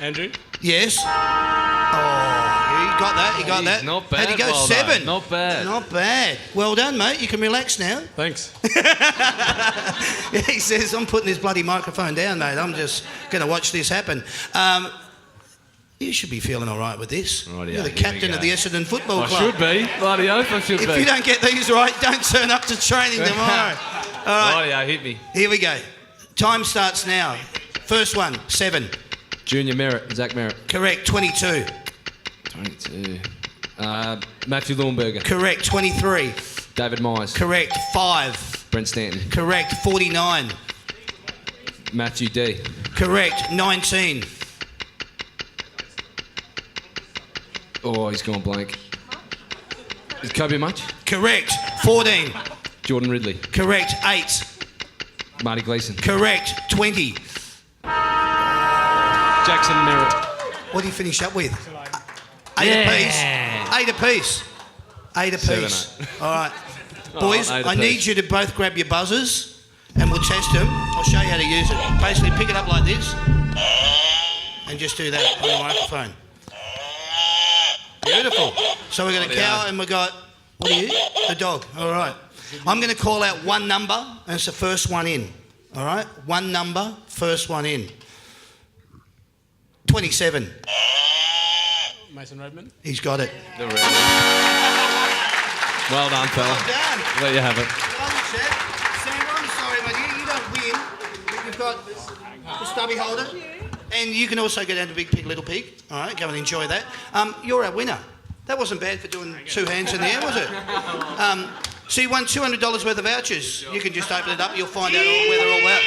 Andrew. Yes. Oh, you got that. You got Jeez, that. not bad, How'd you go? well 7. done. Not bad. Not bad. Well done, mate. You can relax now. Thanks. Yeah, he says, I'm putting this bloody microphone down, mate. I'm just going to watch this happen. You should be feeling all right with this. Rightio, You're the here we captain go. of the Essendon Football I Club. should be. Bloody oath, I should If be. you don't get these right, don't turn up to training tomorrow. All right, Rightio, hit me. here we go. Time starts now. First one, 7. Junior Merritt, Zach Merritt. Correct, 22. 22. Matthew Leuenberger. Correct, 23. David Myers. Correct, 5. Brent Stanton. Correct, 49. Matthew D. Correct, 19. Oh, he's gone blank. Is Kobe much? Correct, 14. Jordan Ridley. Correct, 8. Marty Gleason. Correct, 20. Jackson Merritt. What do you finish up with? 8 apiece. 8 apiece. 8 apiece. 7, All right. Boys, 8 I need apiece. you to both grab your buzzers and we'll test them. I'll show you how to use it. Basically, pick it up like this and just do that on the microphone. Beautiful. So we've got a cow and we've got, what are you? A dog. All right. I'm going to call out one number and it's the first one in. All right? One number, first one in. 27. Mason Redmond. He's got it. The red. Well done, fella. Well done. There you have it. Lovely chat. Sandra, I'm sorry, mate. You don't win. But you've got the stubby holder. And you can also go down to Big Pig, Little Pig. All right, go and enjoy that. You're our winner. That wasn't bad for doing 2 hands in the air, was it? So you won $200 worth of vouchers. You can just open it up. You'll find out where they're all at.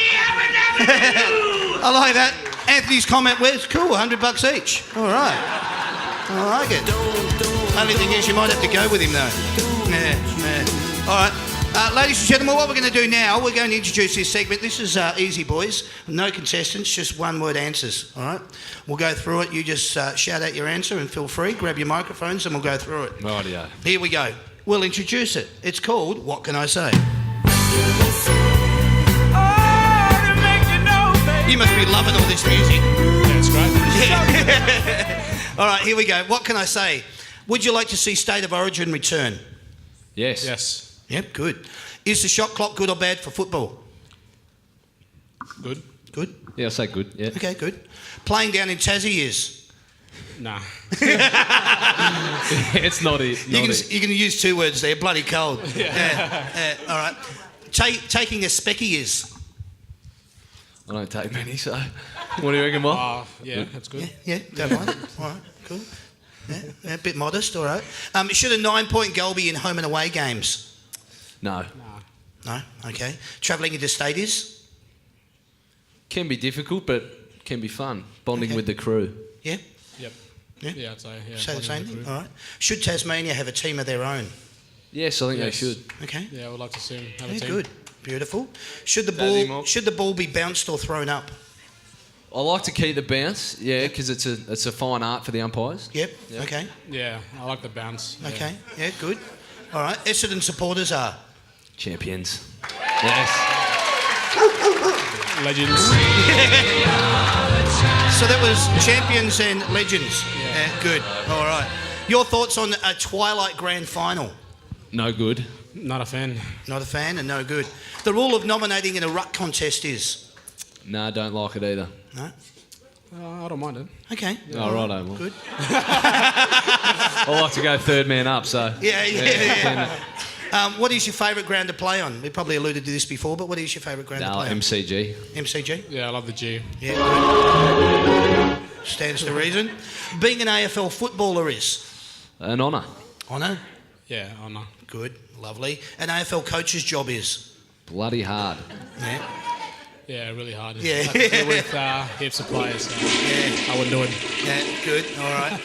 I like that. Anthony's comment was cool. $100 each. All right. I like it. Only thing is, you might have to go with him though. Yeah. All right. Ladies and gentlemen, what we're going to do now, we're going to introduce this segment. This is easy, boys. No contestants, just one-word answers. All right. We'll go through it. You just shout out your answer and feel free. Grab your microphones and we'll go through it. Rightio. Here we go. We'll introduce it. It's called What Can I Say? You must be loving all this music. Yeah, it's great. All right, here we go. What can I say? Would you like to see State of Origin return? Yes. Yes. Yep, good. Is the shot clock good or bad for football? Good. Good. Yeah, I'll say good. Yeah. Okay, good. Playing down in Tassie is? Nah. It's not it. You can use 2 words there. Bloody cold. Yeah. All right. Taking a specky is? I don't take many, so what do you reckon, Bob? Yeah, that's good. Yeah, don't mind. All right, cool. Yeah, a bit modest, all right. Should a 9-point goal be in home and away games? No. No? Okay. Travelling interstate is? Can be difficult, but can be fun. Bonding with the crew. Yeah? Yep. Yeah? Yeah, I'd say. Yeah, Say the same bonding with thing? the All right. Should Tasmania have a team of their own? Yes, I think they should. Okay. crew. Yeah, I would like to see him have a Yeah, team. good. Beautiful. Should the Daddy, ball Mom. should the ball be bounced or thrown up? I like to keep the bounce, because it's a fine art for the umpires. Yep. Okay. Yeah, I like the bounce. Yeah. Okay. Yeah, good. All right. Essendon supporters are? Champions. Yes. Legends. So that was champions and legends. Yeah, good. All right. Your thoughts on a Twilight Grand Final? No good. Not a fan. Not a fan and no good. The rule of nominating in a ruck contest is? No, don't like it either. No? I don't mind it. Okay. Oh, righto. Well. Good. I like to go third man up, so... Yeah. What is your favourite ground to play on? We probably alluded to this before, but what is your favourite ground to play on? MCG. MCG? Yeah, I love the G. Yeah, good. Stands to reason. Being an AFL footballer is? An honour. Honour? Yeah, I know. Good. Lovely. An AFL coach's job is? Bloody hard. Yeah. Yeah, really hard. Yeah. I have to deal with heaps of players, so I wouldn't do it. Yeah, good. All right.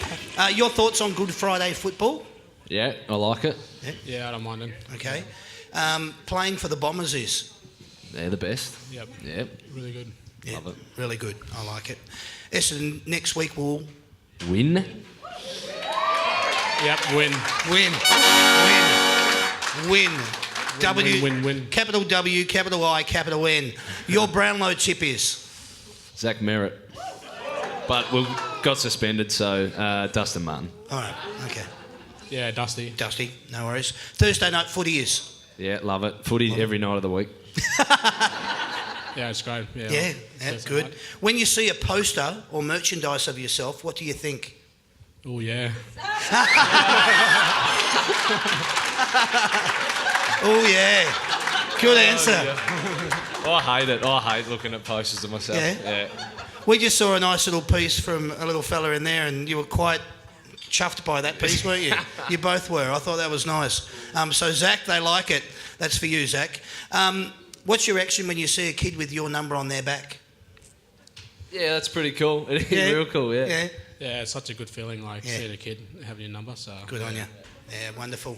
Your thoughts on Good Friday football? Yeah, I like it. Yeah, I don't mind it. Okay. Playing for the Bombers is? They're the best. Yep. Yep. Really good. Yeah, Love it. really good. I like it. Essendon next week will Win. Yep, win. win. W. Win. Capital W, capital I, capital N. Your Brownlow tip is? Zach Merritt. But we got suspended, so Dustin Martin. All right. Okay. Yeah, Dusty. Dusty, no worries. Thursday night footy is? Yeah, love it. Footy every night of the week. Yeah, it's great. Yeah, Yeah, that's Thursday good. night. When you see a poster or merchandise of yourself, what do you think? Oh, yeah. Oh, yeah. Good answer. I hate it. I hate looking at posters of myself. Yeah? We just saw a nice little piece from a little fella in there, and you were quite chuffed by that piece, weren't you? You both were. I thought that was nice. So, Zach, they like it. That's for you, Zach. What's your reaction when you see a kid with your number on their back? Yeah, that's pretty cool. It is Yeah. real cool, yeah. Yeah. Yeah, it's such a good feeling, like, seeing a kid having your number, so... Good on you. Yeah, wonderful.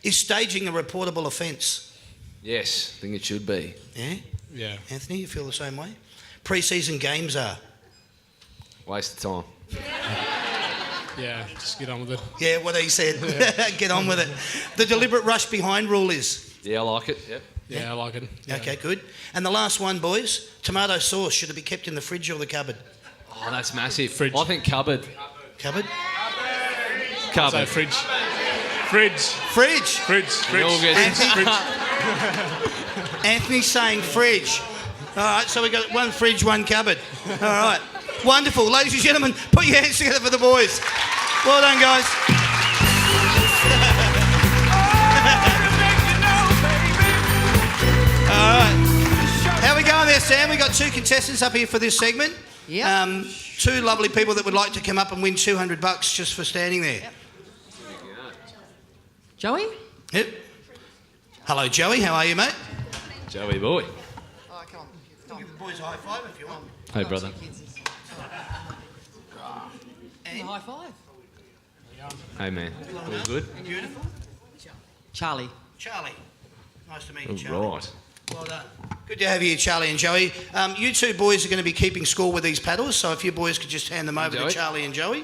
Is staging a reportable offence? Yes, I think it should be. Yeah? Yeah. Anthony, you feel the same way? Pre-season games are? Waste of time. Yeah, just get on with it. Yeah, what he said. Get on with it. The deliberate rush behind rule is? Yeah, I like it. Yep. Yeah, I like it. Yeah. Okay, good. And the last one, boys. Tomato sauce, should it be kept in the fridge or the cupboard? Oh, that's massive. Fridge. I think cupboard. Cupboard? So, Cupboard. fridge. Fridge. We all get Anthony's saying fridge. All right, so we got one fridge, one cupboard. All right. Wonderful. Ladies and gentlemen, put your hands together for the boys. Well done, guys. All right. How we going there, Sam? We got two contestants up here for this segment. Yep. Two lovely people that would like to come up and win $200 just for standing there. Yep. Joey? Yep. Hello, Joey. How are you, mate? Joey boy. Oh, come on. Give the boys a high five if you want. Hey, brother. And high five. Hey, man. All good? Beautiful. Charlie. Charlie. Nice to meet you, All Charlie. right. Well done. Good to have you, Charlie and Joey. You two boys are going to be keeping score with these paddles, so if you boys could just hand them over to Joey. Charlie and Joey.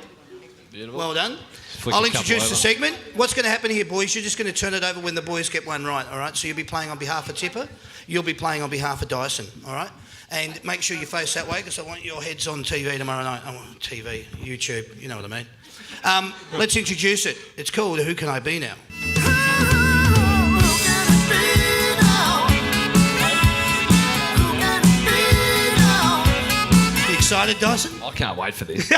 Beautiful. Well done. Flick I'll a couple introduce the over. segment. What's going to happen here, boys? You're just going to turn it over when the boys get one right, all right? So you'll be playing on behalf of Tipper. You'll be playing on behalf of Dyson, all right? And make sure you face that way because I want your heads on TV tomorrow night. I want TV, YouTube, you know what I mean. Let's introduce it. It's called Who Can I Be Now? You excited, Dyson? I can't wait for this.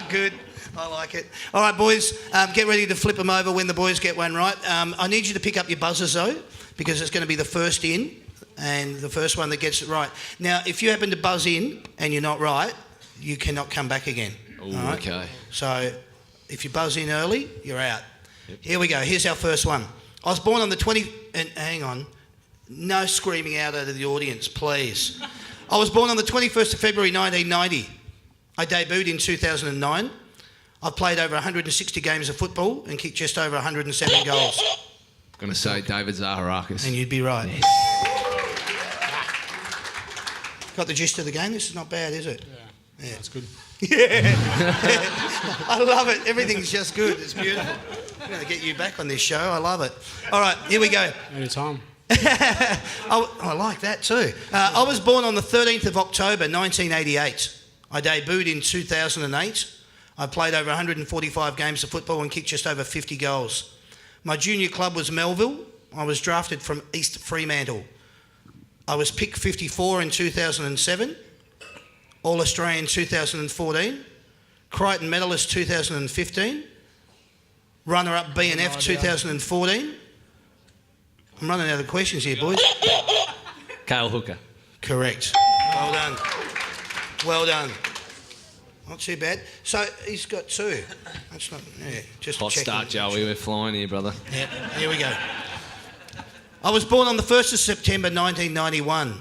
Good. I like it. All right, boys, get ready to flip them over when the boys get one right. I need you to pick up your buzzers, though, because it's going to be the first in and the first one that gets it right. Now, if you happen to buzz in and you're not right, you cannot come back again. Ooh, all right? okay. So if you buzz in early, you're out. Yep. Here we go. Here's our first one. I was born on the and hang on. No screaming out of the audience, please. I was born on the 21st of February 1990. I debuted in 2009. I've played over 160 games of football and kicked just over 107 goals. I'm going to say David Zaharakis. And you'd be right. Yes. Got the gist of the game? This is not bad, is it? Yeah. That's good. Yeah. I love it. Everything's just good. It's beautiful. I'm going to get you back on this show. I love it. All right, here we go. Anytime. I like that too. I was born on the 13th of October 1988. I debuted in 2008. I played over 145 games of football and kicked just over 50 goals. My junior club was Melville. I was drafted from East Fremantle. I was picked 54 in 2007, All-Australian 2014, Crichton medalist 2015, runner-up B&F 2014. I'm running out of questions here, boys. Cale Hooker. Correct. Well done. Well done. Not too bad. So he's got two. That's not. Yeah, just Hot checking. start, Joey. We're flying here, brother. Yeah. Here we go. I was born on the 1st of September 1991.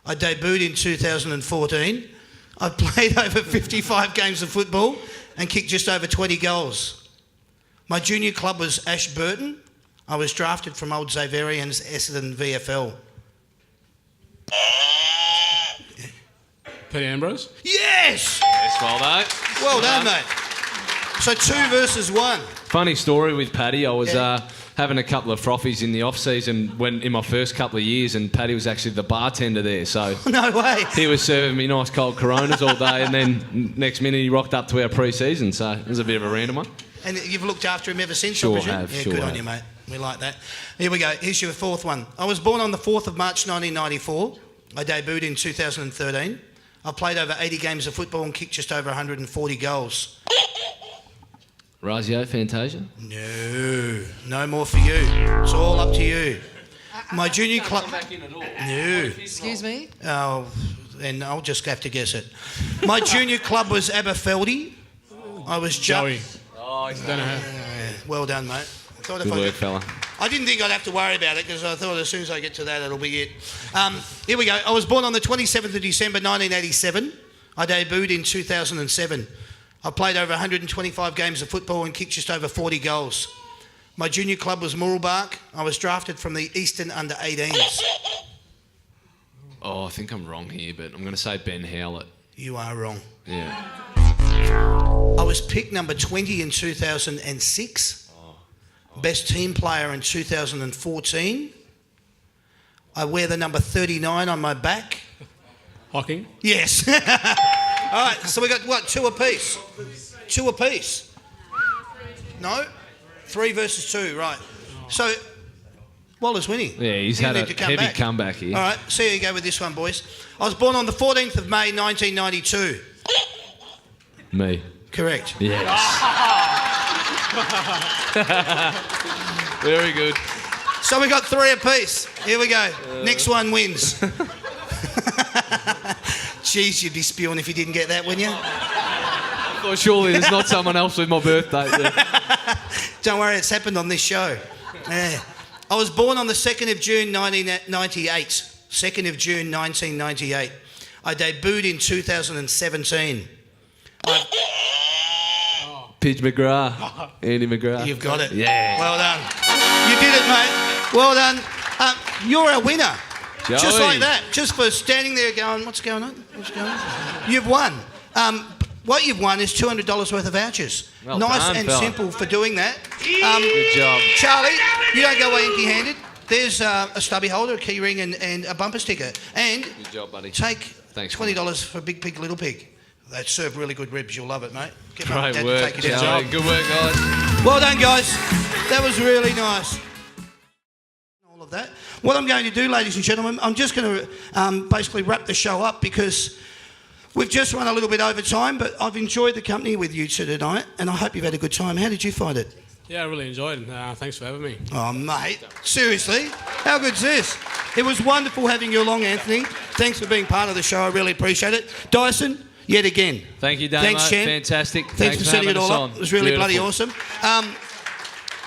I debuted in 2014. I played over 55 games of football and kicked just over 20 goals. My junior club was Ashburton. I was drafted from Old Xaverian's Essendon VFL. Petty Ambrose? Yes! Yes, well done. Well done, mate. So 2 versus 1. Funny story with Paddy. I was having a couple of frothies in the off-season when in my first couple of years, and Paddy was actually the bartender there. So No way. he was serving me nice cold Coronas all day, and then next minute he rocked up to our pre-season. So it was a bit of a random one. And you've looked after him ever since, Sure I presume? have, Yeah, sure good on have. you, mate. We like that. Here we go. Here's your fourth one. I was born on the 4th of March 1994. I debuted in 2013. I played over 80 games of football and kicked just over 140 goals. Razio, Fantasia? No more for you. It's all up to you. My junior club... No. Excuse me? Oh, then I'll just have to guess it. My junior club was Aberfeldy. I was Joey. Oh, he's Don't know how. Well done, mate. I thought Good work, fella. I didn't think I'd have to worry about it because I thought as soon as I get to that, it'll be it. Here we go. I was born on the 27th of December 1987. I debuted in 2007. I played over 125 games of football and kicked just over 40 goals. My junior club was Mooralbark. I was drafted from the Eastern Under-18s. Oh, I think I'm wrong here, but I'm going to say Ben Howlett. You are wrong. Yeah. I was picked number 20 in 2006. Best team player in 2014. I wear the number 39 on my back. Hocking? Yes. All right, so we got what? 2 apiece. 2 apiece. No? 3 versus 2, right. So, Waller's winning. Yeah, he's You had need a to come heavy back. comeback here. All right, see how you go with this one, boys. I was born on the 14th of May, 1992. Me. Correct. Yes. Very good. So we got 3 apiece. Here we go. Next one wins. Jeez, you'd be spewing if you didn't get that, wouldn't you? Well, surely there's not someone else with my birthday. Don't worry, it's happened on this show. Yeah. I was born on the 2nd of June 1998. 2nd of June 1998. I debuted in 2017. Pidge McGrath. Andy McGrath. You've got it. Yeah. Well done. You did it, mate. Well done. You're a winner. Joey. Just like that. Just for standing there going, what's going on? What's going on? You've won. What you've won is $200 worth of vouchers. Well nice done, and fella. simple for doing that. Good job. Charlie, you don't go away empty-handed. There's a stubby holder, a key ring, and a bumper sticker. And Good job, buddy. take Thanks, $20 for Big Pig, Little Pig. They serve really good ribs. You'll love it, mate. Get Mum and Great Dad to work, take you down. Charlie. Good work, guys. Well done, guys. That was really nice. All of that. What I'm going to do, ladies and gentlemen, I'm just going to basically wrap the show up because we've just run a little bit over time, but I've enjoyed the company with you two tonight, and I hope you've had a good time. How did you find it? Yeah, I really enjoyed it. Thanks for having me. Oh, mate. Seriously? How good's this? It was wonderful having you along, Anthony. Thanks for being part of the show. I really appreciate it. Dyson, yet again. Thank you, Damo. Thanks, Shem. Fantastic. Thanks for setting it having all us up. on. It was really bloody Beautiful. awesome.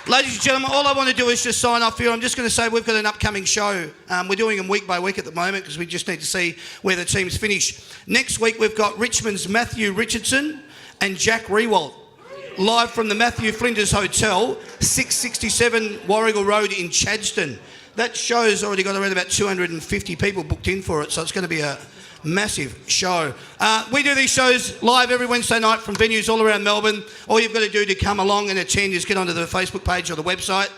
Ladies and gentlemen, all I want to do is just sign off here. I'm just going to say we've got an upcoming show. We're doing them week by week at the moment because we just need to see where the teams finish. Next week, we've got Richmond's Matthew Richardson and Jack Rewalt, live from the Matthew Flinders Hotel, 667 Warrigal Road in Chadstone. That show's already got around about 250 people booked in for it, so it's going to be a massive show. We do these shows live every Wednesday night from venues all around Melbourne. All you've got to do to come along and attend is get onto the Facebook page or the website,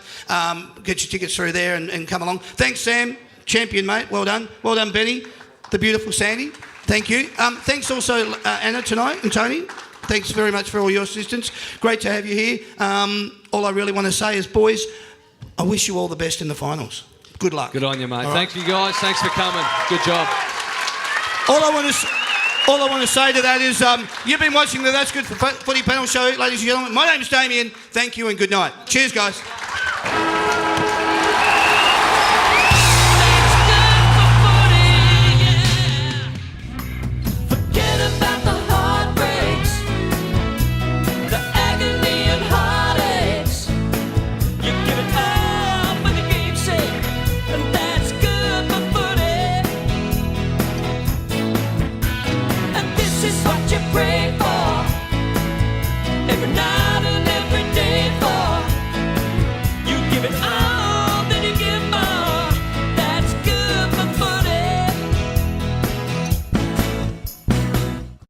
get your tickets through there and come along. Thanks, Sam. Champion, mate. Well done. Well done, Benny. The beautiful Sandy. Thank you. Thanks also, Anna, tonight, and Tony. Thanks very much for all your assistance. Great to have you here. All I really want to say is, boys, I wish you all the best in the finals. Good luck. Good on you, mate. All Thank you, guys. Thanks for coming. Good job. All I want to say to that is you've been watching the That's Good for Footy panel show, ladies and gentlemen. My name's Damien. Thank you and good night. Cheers, guys.